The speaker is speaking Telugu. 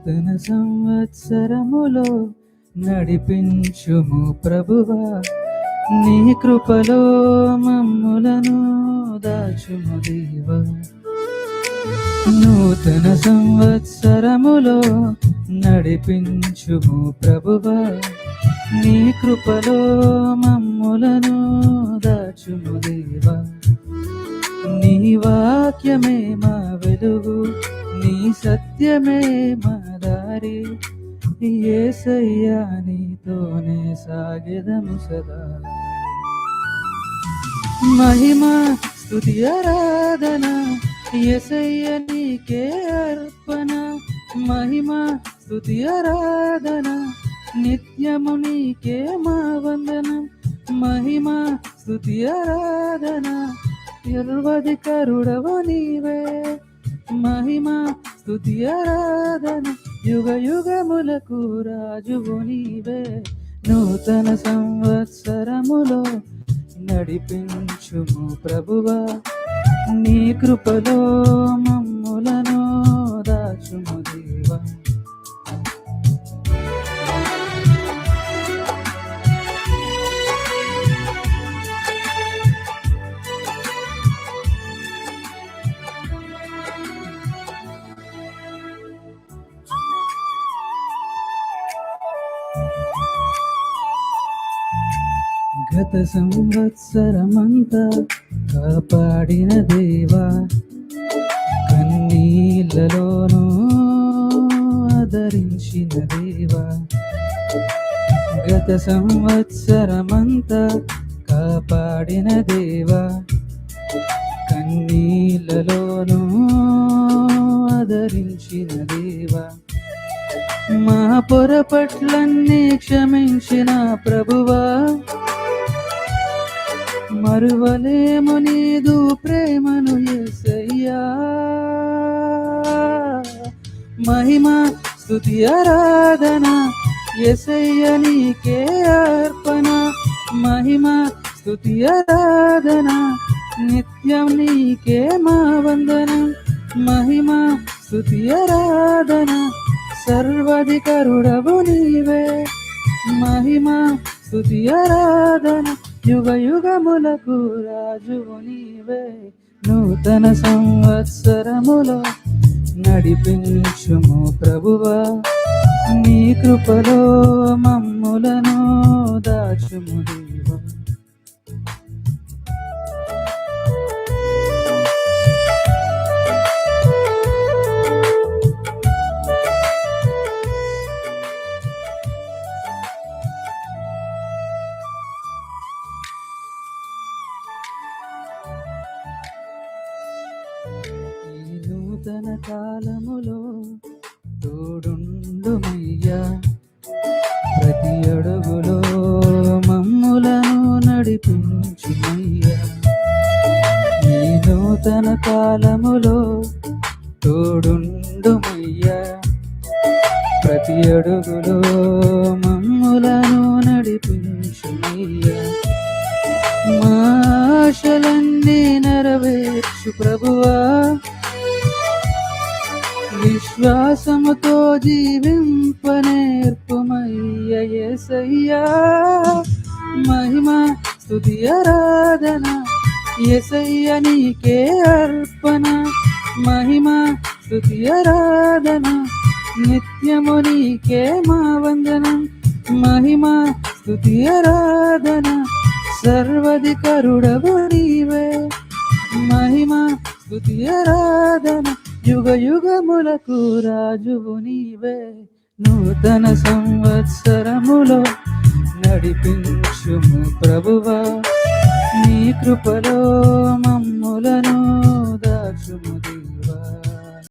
నూతన సంవత్సరములో నడిపించుము ప్రభువా, నీ కృపలో మమ్ములను దాచుము దేవా. నూతన సంవత్సరములో నడిపించుము ప్రభువా, నీ కృపలో మమ్ములను దాచుము దేవా. నీ వాక్యమే మా వెలుగు, నీ సత్యమే మా దారి, యేసయ్యా నీతోనే సాగెదము సదా. మహిమ స్తుతి ఆరాధన యేసయ్య నీకే అర్పణ, మహిమ స్తుతి ఆరాధన నిత్యము నీకే మా వందనం. మహిమ స్తుతి ఆరాధన సర్వాధికారుడవు నీవే, మహిమ స్తుతి ఆరాధన యుగ యుగములకు రాజువు నీవే. నూతన సంవత్సరములో నడిపించుము ప్రభువా, నీ కృపలో మమ్ములను దాచుము దేవా. గత సంవత్సరమంతా కాపాడిన దేవా, కన్నీళ్ళలోనూ ఆదరించిన దేవా. గత సంవత్సరమంతా కాపాడిన దేవా, కన్నీళ్ళలోనూ ఆదరించిన దేవా. మా పొరపట్లన్నీ క్షమించిన ప్రభువా, మరువలేము నీదు ప్రేమను యేసయ్యా. మహిమ స్తుతి ఆరాధన యేసయ్య నీకే అర్పణ, మహిమ స్తుతి ఆరాధన నిత్యం నీకే మా వందనం. మహిమ స్తుతి ఆరాధన సర్వాధికారుడవు నీవే, మహిమ స్తుతి ఆరాధన యుగ యుగములకు రాజువు నీవే. నూతన సంవత్సరములో నడిపించుము ప్రభువా, నీ కృపలో మమ్ములను దాచుము దేవా. నూతన కాలములో తోడుండుమయ్యా, ప్రతి అడుగులో మమ్ములను నడిపించుమయ్యా. ఈ నూతన కాలములో తోడుండుమయ్యా, ప్రతి అడుగులో మమ్ములను నడిపించుమయ్యా. మా ఆశలన్నీ నెరవేర్చు ప్రభువా, విశ్వాసముతో జీవింపనేర్పుమయ్య యేసయ్యా. మహిమ స్తుతి ఆరాధన యేసయ్య నీకే అర్పణ, మహిమ స్తుతి ఆరాధన నిత్యము నీకే మా వందనం. మహిమ స్తుతి ఆరాధన సర్వాధికారుడవు నీవే, మహిమ స్తుతి ఆరాధన యుగ యుగములకు రాజువు నీవే. నూతన సంవత్సరములో నడిపించుము ప్రభువా, నీ కృపలో మమ్ములను